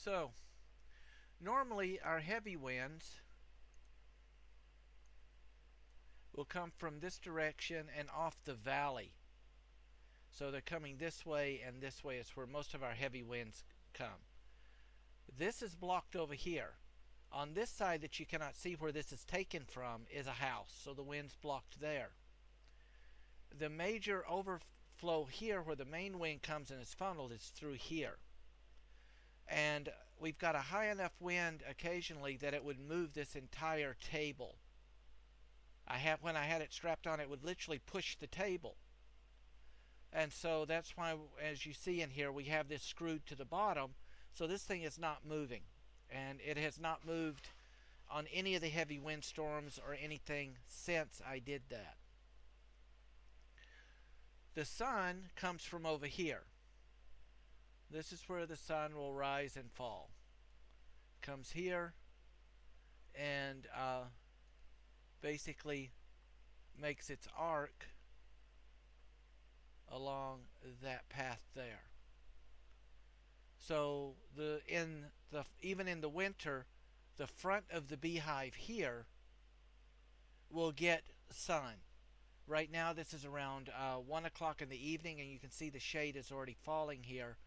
So normally our heavy winds will come from this direction and off the valley. So they're coming this way, and this way is where most of our heavy winds come. This is blocked over here. On this side that you cannot see where this is taken from is a house, so the wind's blocked there. The major overflow here where the main wind comes and is funneled is through here. And we've got a high enough wind occasionally that it would move this entire table. When I had it strapped on, it would literally push the table. And so that's why, as you see in here, we have this screwed to the bottom. So this thing is not moving. And it has not moved on any of the heavy windstorms or anything since I did that. The sun comes from over here. This is where the sun will rise and fall. Comes here and basically makes its arc along that path there. So even in the winter, the front of the beehive here will get sun. Right now this is around 1 o'clock in the evening, and you can see the shade is already falling here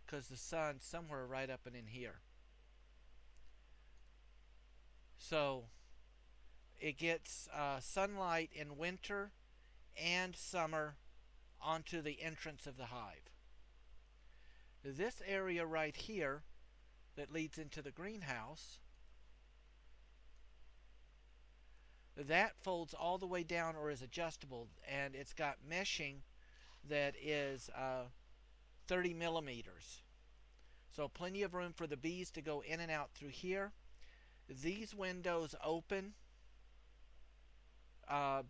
because the sun's somewhere right up and in here. So it gets sunlight in winter and summer onto the entrance of the hive. This area right here that leads into the greenhouse, that folds all the way down or is adjustable, and it's got meshing that is 30 millimeters. So plenty of room for the bees to go in and out through here. These windows open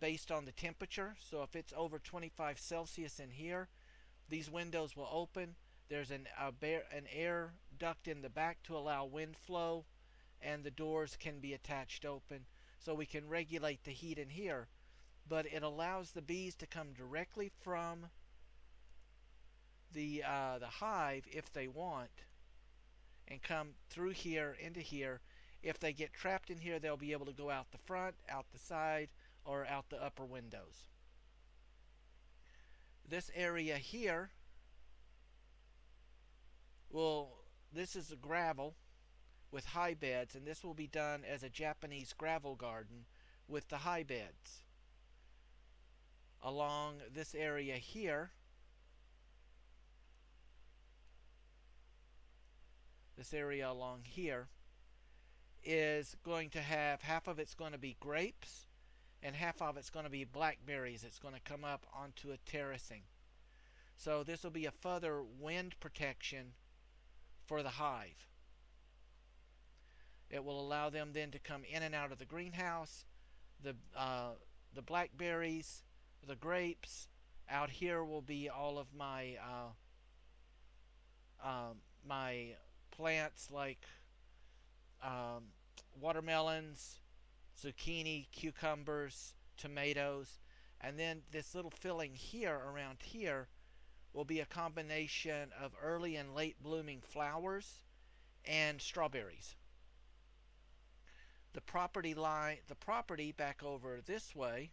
based on the temperature. So if it's over 25 Celsius in here, these windows will open. There's an air duct in the back to allow wind flow, and the doors can be attached open. So we can regulate the heat in here. But it allows the bees to come directly from the hive if they want, and come through here into here. If they get trapped in here, they'll be able to go out the front, out the side, or out the upper windows. This area here this is a gravel with high beds, and this will be done as a Japanese gravel garden with the high beds. Along this area here, this area along here is going to have, half of it's going to be grapes and half of it's going to be blackberries. It's going to come up onto a terracing. So this will be a further wind protection for the hive. It will allow them then to come in and out of the greenhouse. The blackberries, the grapes. Out here will be all of my my plants like watermelons, zucchini, cucumbers, tomatoes, and then this little filling here around here will be a combination of early and late blooming flowers and strawberries. The property back over this way,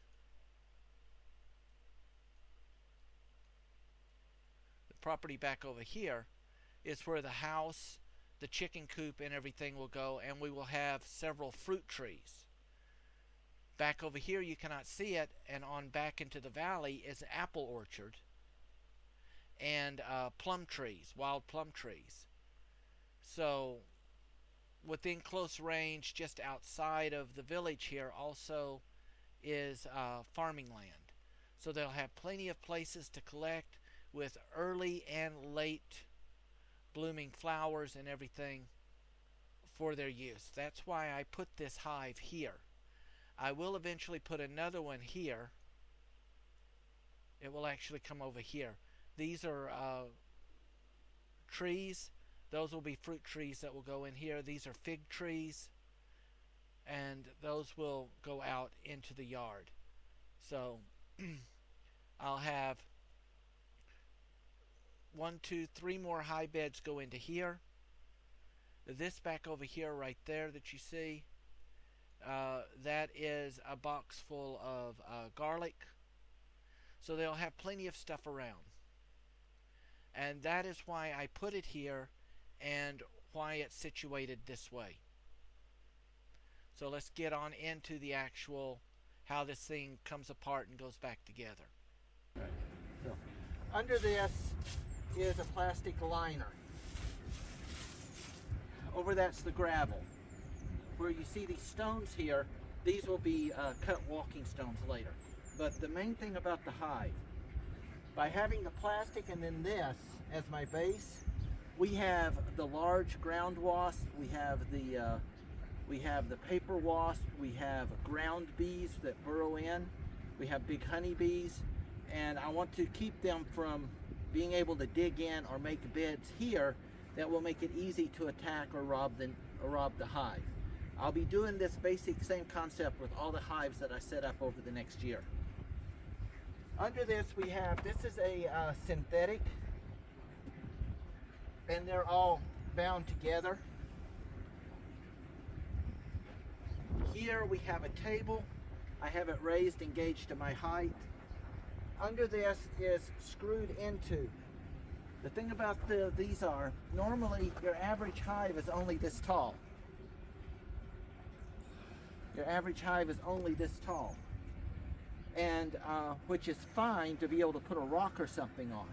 the property back over here is where the house, the chicken coop, and everything will go, and we will have several fruit trees. Back over here you cannot see it, and on back into the valley is an apple orchard and plum trees, wild plum trees. So within close range, just outside of the village here, also is farming land. So they'll have plenty of places to collect with early and late blooming flowers and everything for their use. That's why I put this hive here. I will eventually put another one here. It will actually come over here. These are trees. Those will be fruit trees that will go in here. These are fig trees, and those will go out into the yard. So I'll have 1, 2, 3 more high beds go into here. This back over here right there that you see, that is a box full of garlic. So they'll have plenty of stuff around. And that is why I put it here and why it's situated this way. So let's get on into the actual how this thing comes apart and goes back together. Right. So under this is a plastic liner. Over that's the gravel. Where you see these stones here, these will be cut walking stones later. But the main thing about the Hive, by having the plastic and then this as my base, we have the large ground wasp, we have the paper wasp, we have ground bees that burrow in, we have big honeybees, and I want to keep them from being able to dig in or make beds here that will make it easy to attack or rob the hive. I'll be doing this basic same concept with all the hives that I set up over the next year. Under this we have, this is a synthetic, and they're all bound together. Here we have a table. I have it raised, engaged to my height. Under this is screwed into. The thing about these are, normally your average hive is only this tall. Your average hive is only this tall. And which is fine to be able to put a rock or something on.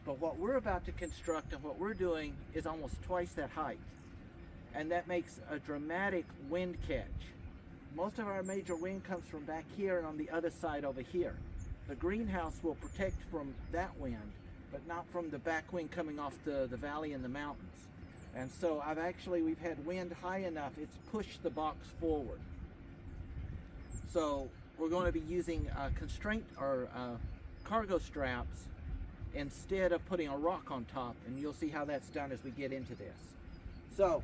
But what we're about to construct and what we're doing is almost twice that height. And that makes a dramatic wind catch. Most of our major wind comes from back here and on the other side over here. The greenhouse will protect from that wind, but not from the back wind coming off the valley and the mountains. And so we've had wind high enough, it's pushed the box forward. So we're going to be using constraint or cargo straps instead of putting a rock on top, and you'll see how that's done as we get into this. So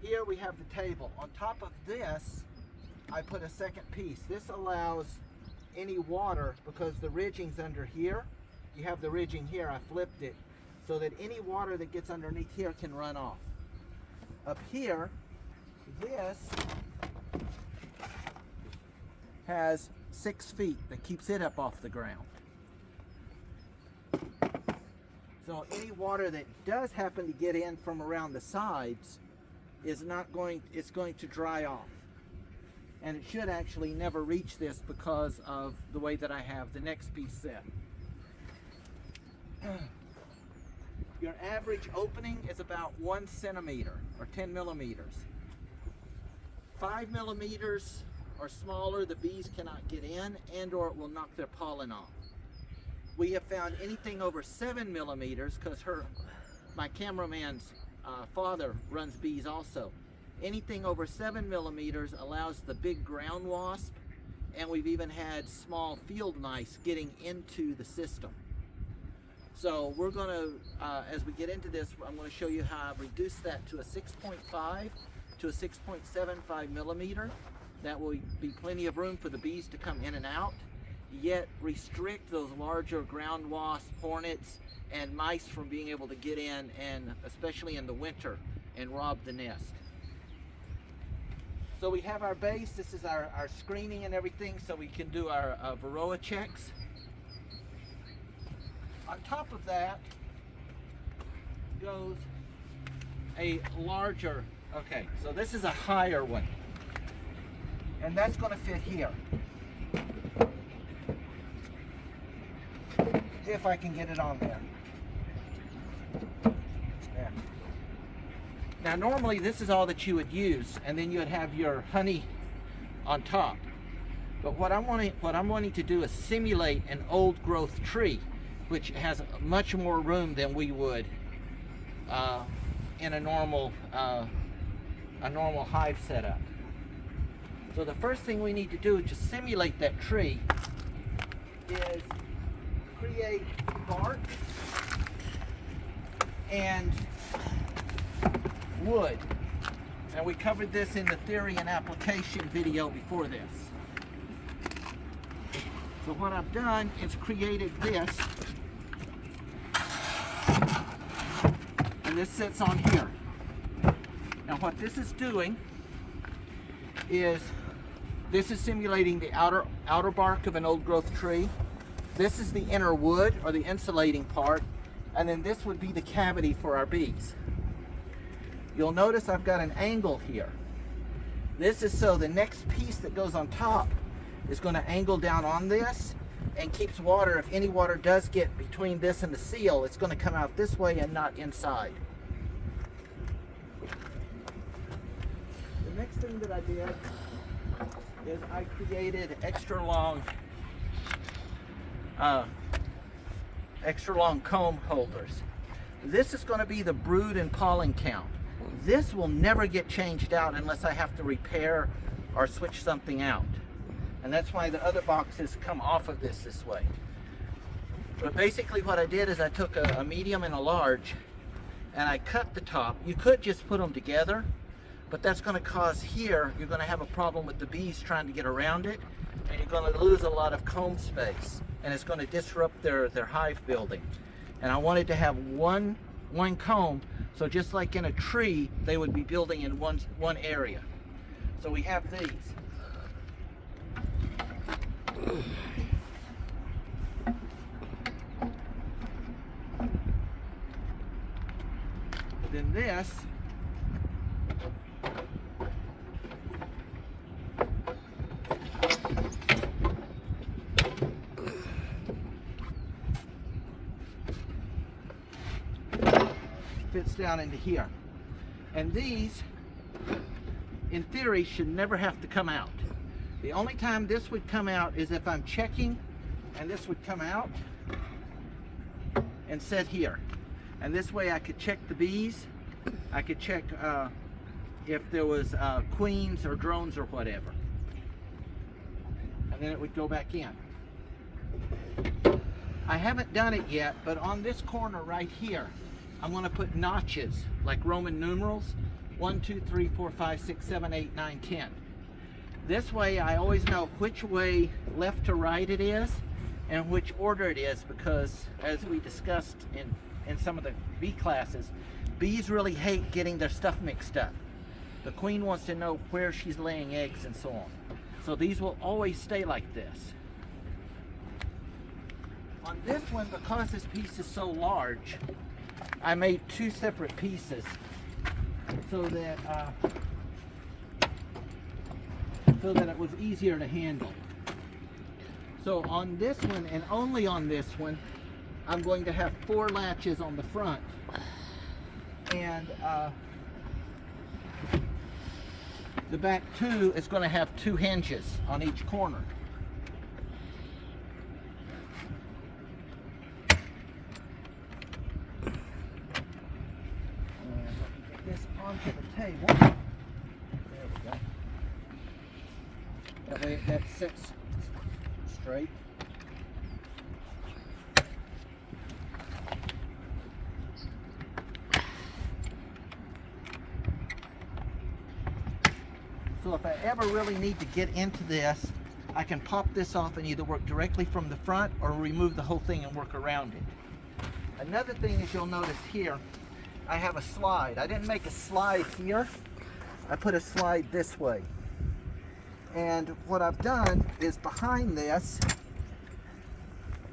here we have the table. On top of this, I put a second piece. This allows any water, because the ridging's under here. You have the ridging here, I flipped it, so that any water that gets underneath here can run off. Up here, this has 6 feet that keeps it up off the ground. So any water that does happen to get in from around the sides is it's going to dry off. And it should actually never reach this because of the way that I have the next piece set. Your average opening is about 1 centimeter or 10 millimeters. 5 millimeters or smaller, the bees cannot get in and or it will knock their pollen off. We have found anything over 7 millimeters, because my cameraman's father runs bees also. Anything over 7 millimeters allows the big ground wasp, and we've even had small field mice getting into the system. So we're going to, as we get into this, I'm going to show you how I've reduced that to a 6.5 to a 6.75 millimeter. That will be plenty of room for the bees to come in and out, yet restrict those larger ground wasps, hornets, and mice from being able to get in, and especially in the winter, and rob the nest. So we have our base. This is our screening and everything, so we can do our varroa checks. On top of that goes a larger, okay, so this is a higher one, and that's going to fit here. If I can get it on there. There. Now normally this is all that you would use, and then you would have your honey on top. But what I'm wanting to do is simulate an old growth tree, which has much more room than we would in a normal hive setup. So the first thing we need to do to simulate that tree is create bark and wood. And we covered this in the theory and application video before this. So what I've done is created this, and this sits on here. Now what this is doing is, this is simulating the outer bark of an old growth tree. This is the inner wood, or the insulating part, and then this would be the cavity for our bees. You'll notice I've got an angle here. This is so the next piece that goes on top is going to angle down on this and keeps water, if any water does get between this and the seal, it's going to come out this way and not inside. The next thing that I did is I created extra long comb holders. This is going to be the brood and pollen count. This will never get changed out unless I have to repair or switch something out. And that's why the other boxes come off of this way. But basically what I did is I took a medium and a large and I cut the top. You could just put them together, but that's going to cause here, you're going to have a problem with the bees trying to get around it, and you're going to lose a lot of comb space, and it's going to disrupt their hive building. And I wanted to have one comb, so just like in a tree, they would be building in one area. So we have these. Then this fits down into here. And these, in theory, should never have to come out. The only time this would come out is if I'm checking, and this would come out and sit here. And this way I could check the bees. I could check if there was queens or drones or whatever. And then it would go back in. I haven't done it yet, but on this corner right here, I'm going to put notches, like Roman numerals, 1, 2, 3, 4, 5, 6, 7, 8, 9, 10. This way I always know which way left to right it is and which order it is, because as we discussed in some of the bee classes, bees really hate getting their stuff mixed up. The queen wants to know where she's laying eggs and so on. So these will always stay like this. On this one, because this piece is so large, I made two separate pieces so that it was easier to handle. So on this one, and only on this one, I'm going to have 4 latches on the front, and the back 2 is going to have 2 hinges on each corner. And let me get this onto the table. There we go. That way that sits straight. So if I ever really need to get into this, I can pop this off and either work directly from the front or remove the whole thing and work around it. Another thing is, you'll notice here, I have a slide. I didn't make a slide here. I put a slide this way. And what I've done is, behind this,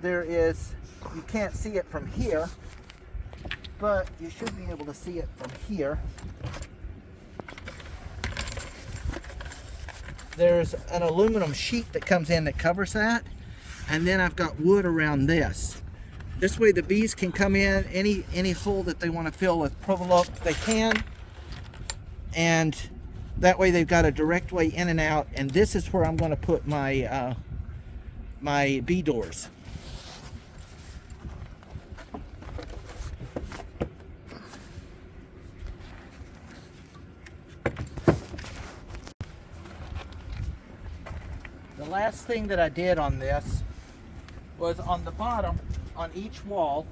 there is, you can't see it from here, but you should be able to see it from here. There's an aluminum sheet that comes in that covers that, and then I've got wood around this. This way the bees can come in any hole that they want to fill with provolone, they can, and that way they've got a direct way in and out. And this is where I'm going to put my my bee doors. The last thing that I did on this was, on the bottom, on each wall,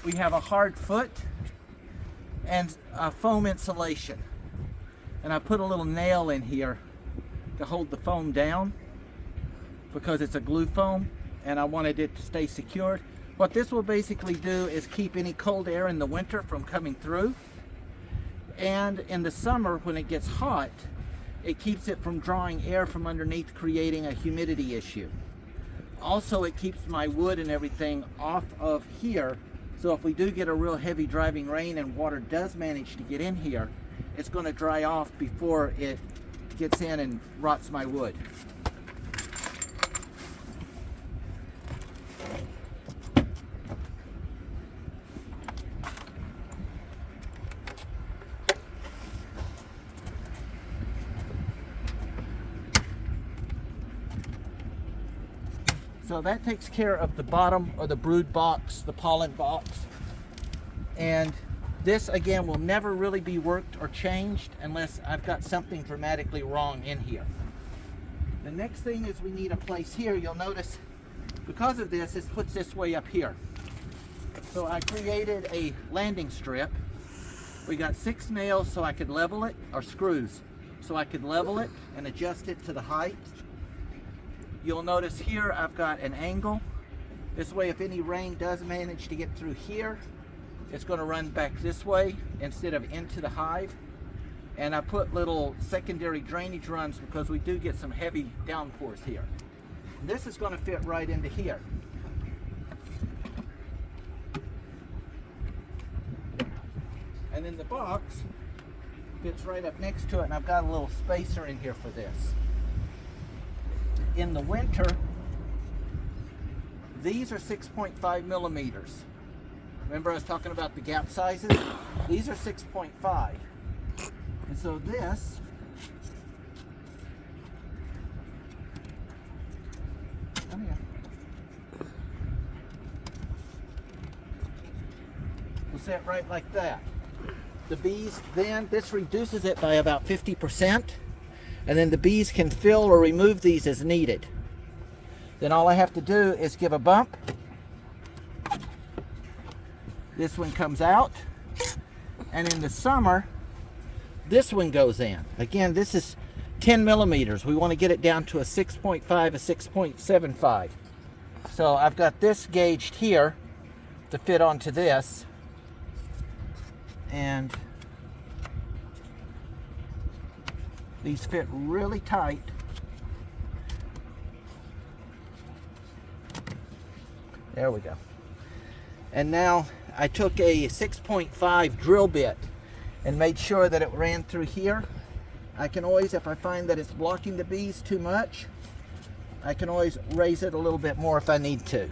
we have a hard foot and a foam insulation. And I put a little nail in here to hold the foam down, because it's a glue foam and I wanted it to stay secured. What this will basically do is keep any cold air in the winter from coming through. And in the summer, when it gets hot, it keeps it from drawing air from underneath, creating a humidity issue. Also, it keeps my wood and everything off of here. So if we do get a real heavy driving rain and water does manage to get in here, it's going to dry off before it gets in and rots my wood. So that takes care of the bottom or the brood box, the pollen box. And this again will never really be worked or changed unless I've got something dramatically wrong in here. The next thing is we need a place here. You'll notice because of this, it puts this way up here. So I created a landing strip. We got 6 nails so I could level it, or screws, so I could level it and adjust it to the height. You'll notice here I've got an angle. This way if any rain does manage to get through here, it's going to run back this way instead of into the hive. And I put little secondary drainage runs because we do get some heavy downpours here. And this is going to fit right into here. And then the box fits right up next to it, and I've got a little spacer in here for this. In the winter, these are 6.5 millimeters. Remember I was talking about the gap sizes? These are 6.5. And so this will set right like that. The bees then, this reduces it by about 50%. And then the bees can fill or remove these as needed. Then all I have to do is give a bump. This one comes out. And in the summer, this one goes in. Again, this is 10 millimeters. We want to get it down to a 6.5, a 6.75. So I've got this gauged here to fit onto this. And these fit really tight. There we go. And now I took a 6.5 drill bit and made sure that it ran through here. I can always, if I find that it's blocking the bees too much, I can always raise it a little bit more if I need to.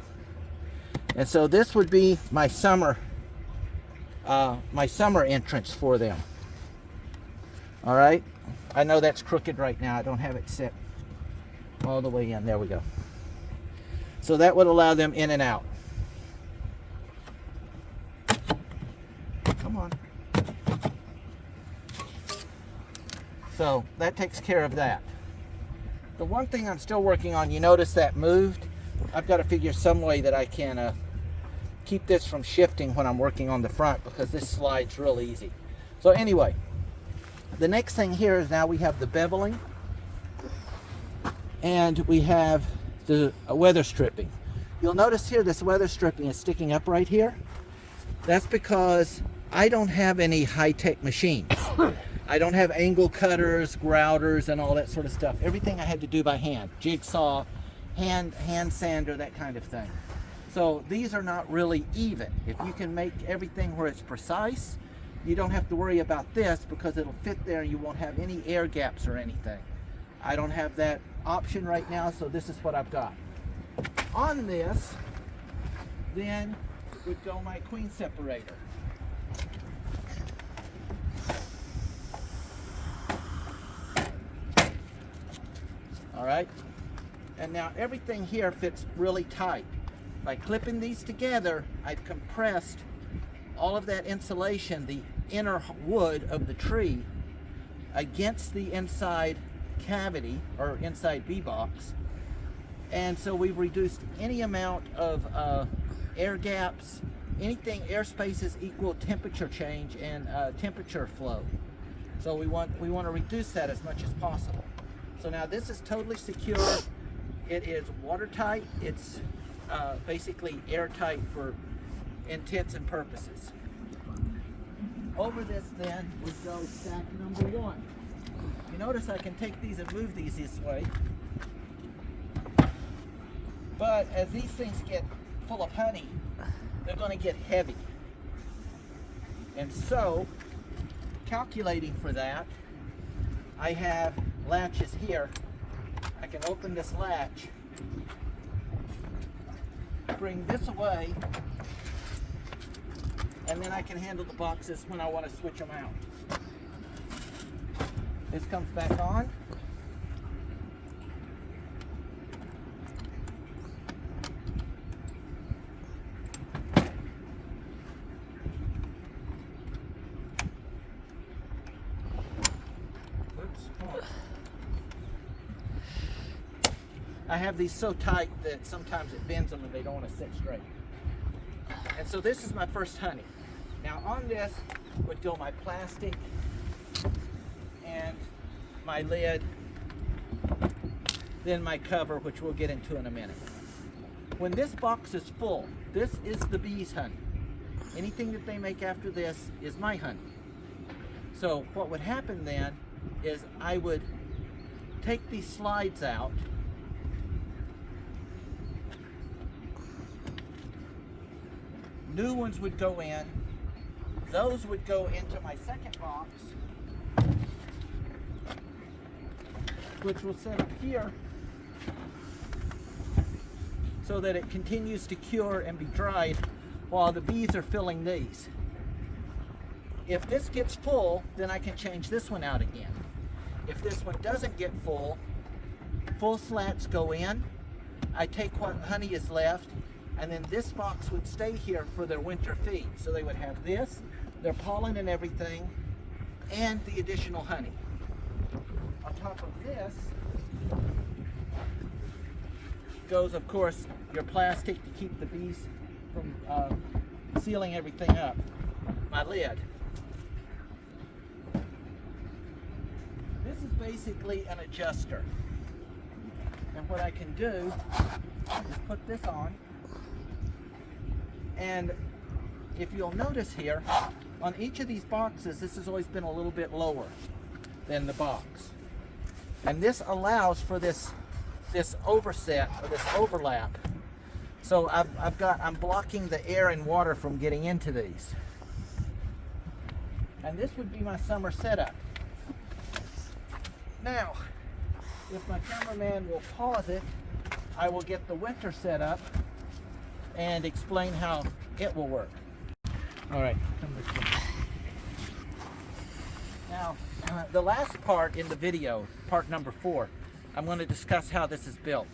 And so this would be my summer entrance for them. All right. I know that's crooked right now. I don't have it set all the way in. There we go. So that would allow them in and out. Come on. So that takes care of that. The one thing I'm still working on, you notice that moved. I've got to figure some way that I can keep this from shifting when I'm working on the front, because this slides real easy. So anyway, the next thing here is now we have the beveling and we have the weather stripping. You'll notice here this weather stripping is sticking up right here. That's because I don't have any high-tech machines. I don't have angle cutters, grouters, and all that sort of stuff. Everything I had to do by hand, jigsaw, hand sander, that kind of thing. So these are not really even. If you can make everything where it's precise, you don't have to worry about this because it'll fit there and you won't have any air gaps or anything. I don't have that option right now, so this is what I've got. On this, then would go my queen separator. All right, and now everything here fits really tight. By clipping these together, I've compressed all of that insulation, the inner wood of the tree, against the inside cavity or inside bee box. And so we've reduced any amount of air gaps, anything, air spaces equal temperature change and temperature flow. So we want to reduce that as much as possible. So now this is totally secure. It is watertight. It's basically airtight for intents and purposes. Over this then would go stack number 1. You notice I can take these and move these this way. But as these things get full of honey, they're going to get heavy. And so, calculating for that, I have latches here. I can open this latch, bring this away, and then I can handle the boxes when I want to switch them out. This comes back on. I have these so tight that sometimes it bends them and they don't want to sit straight. And so this is my first honey. Now on this would go my plastic and my lid, then my cover, which we'll get into in a minute. When this box is full, this is the bees' honey. Anything that they make after this is my honey. So what would happen then is I would take these slides out, new ones would go in, those would go into my second box, which will set up here so that it continues to cure and be dried while the bees are filling these. If this gets full, then I can change this one out again. If this one doesn't get full, full slats go in, I take what honey is left, and then this box would stay here for their winter feed. So they would have this, their pollen and everything, and the additional honey. On top of this goes, of course, your plastic to keep the bees from sealing everything up. My lid. This is basically an adjuster. And what I can do is put this on. And if you'll notice here, on each of these boxes, this has always been a little bit lower than the box. And this allows for this overset, or this overlap. So I'm blocking the air and water from getting into these. And this would be my summer setup. Now, if my cameraman will pause it, I will get the winter setup and explain how it will work. All right, come this way. Now, the last part in the video, part number 4, I'm going to discuss how this is built.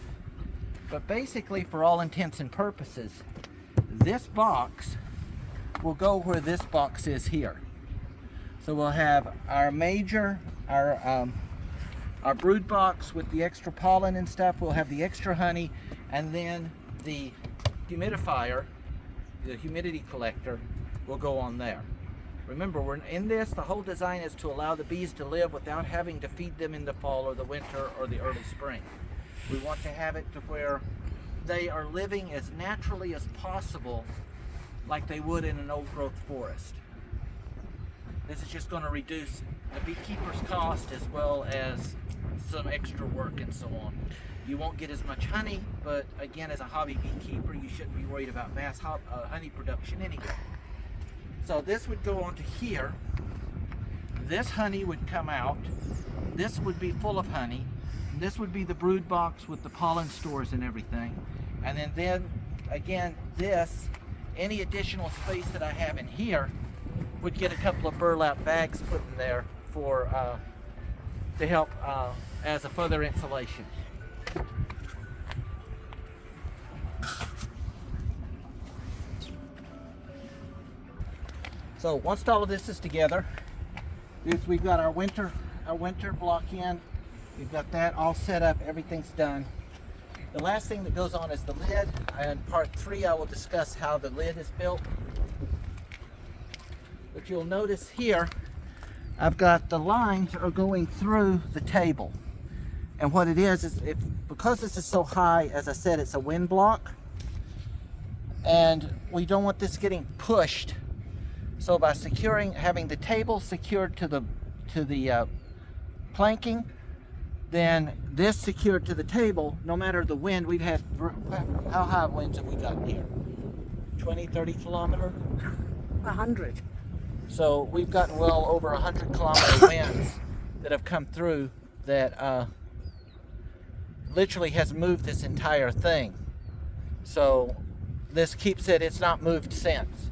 But basically, for all intents and purposes, this box will go where this box is here. So we'll have our major, our brood box with the extra pollen and stuff. We'll have the extra honey, and then the humidifier, the humidity collector, will go on there. Remember, we're in this, the whole design is to allow the bees to live without having to feed them in the fall or the winter or the early spring. We want to have it to where they are living as naturally as possible, like they would in an old growth forest. This is just going to reduce the beekeeper's cost as well as some extra work and so on. You won't get as much honey, but again, as a hobby beekeeper, you shouldn't be worried about mass honey production anyway. So this would go onto here. This honey would come out. This would be full of honey. This would be the brood box with the pollen stores and everything. And then again, this, any additional space that I have in here would get a couple of burlap bags put in there for to help as a further insulation. So once all of this is together, we've got our winter block in. We've got that all set up. Everything's done. The last thing that goes on is the lid. In part 3, I will discuss how the lid is built. But you'll notice here, I've got the lines are going through the table. And what it is because this is so high, as I said, it's a wind block. and we don't want this getting pushed. So by having the table secured to the planking, then this secured to the table, no matter the wind. We've had, how high winds have we gotten here? 20, 30 kilometer? 100. So we've gotten well over 100 kilometer winds that have come through that literally has moved this entire thing. So this keeps it, it's not moved since.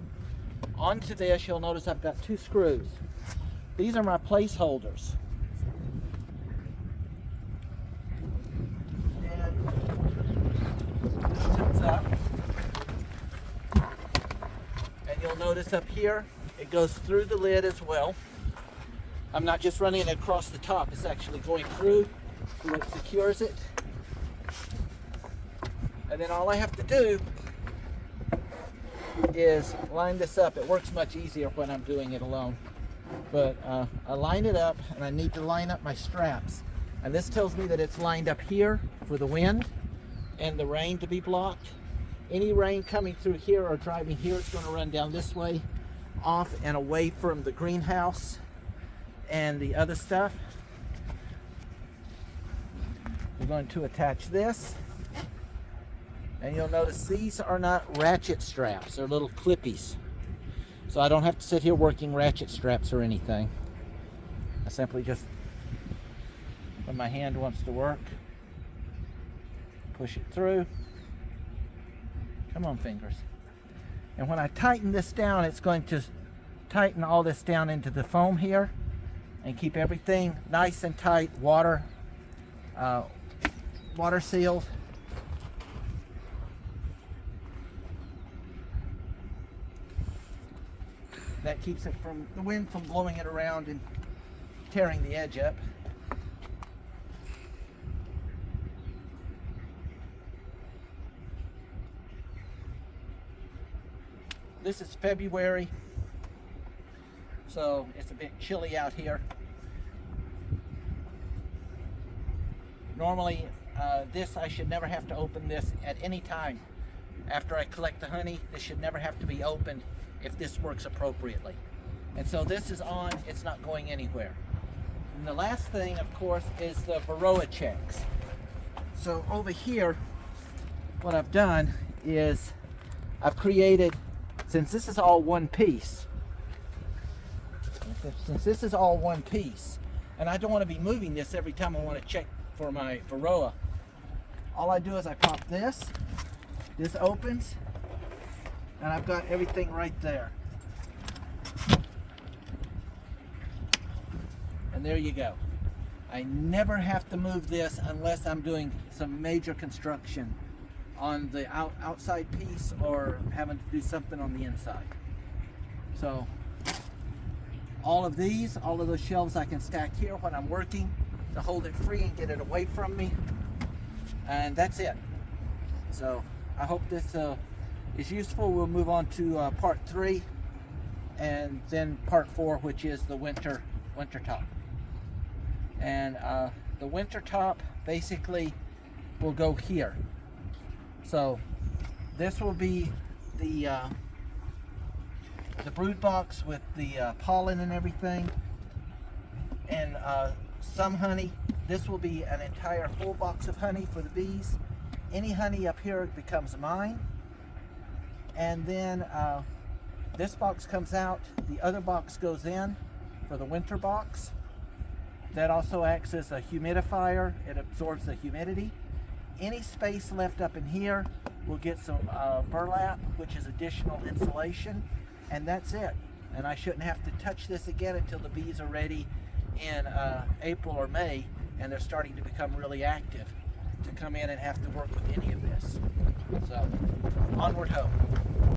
Onto this, you'll notice I've got 2 screws. These are my placeholders. And this comes up. And you'll notice up here, it goes through the lid as well. I'm not just running it across the top, it's actually going through so it secures it. And then all I have to do is line this up. It works much easier when I'm doing it alone. But I line it up, and I need to line up my straps. And this tells me that it's lined up here for the wind and the rain to be blocked. Any rain coming through here or driving here is going to run down this way, off and away from the greenhouse and the other stuff. We're going to attach this. And you'll notice these are not ratchet straps, they're little clippies. So I don't have to sit here working ratchet straps or anything. I simply just, when my hand wants to work, push it through. Come on, fingers. And when I tighten this down, it's going to tighten all this down into the foam here and keep everything nice and tight, water sealed. That keeps it from the wind from blowing it around and tearing the edge up. This is February, so it's a bit chilly out here. Normally, this I should never have to open this at any time. After I collect the honey, this should never have to be opened if this works appropriately. And so this is on, it's not going anywhere. And the last thing, of course, is the Varroa checks. So over here, what I've done is I've created, since this is all one piece, and I don't want to be moving this every time I want to check for my Varroa, all I do is I pop this opens, and I've got everything right there. And there you go. I never have to move this unless I'm doing some major construction on the outside piece or having to do something on the inside. So all of those shelves I can stack here when I'm working to hold it free and get it away from me. And that's it. So I hope this is useful. We'll move on to part 3 and then part 4, which is the winter top. And the winter top basically will go here. So this will be the brood box with the pollen and everything, and some honey. This will be an entire full box of honey for the bees. Any honey up here becomes mine. And then this box comes out, the other box goes in for the winter box. That also acts as a humidifier. It absorbs the humidity. Any space left up in here will get some burlap, which is additional insulation, and that's it. And I shouldn't have to touch this again until the bees are ready in April or May, and they're starting to become really active to come in and have to work with any of this. So, onward ho.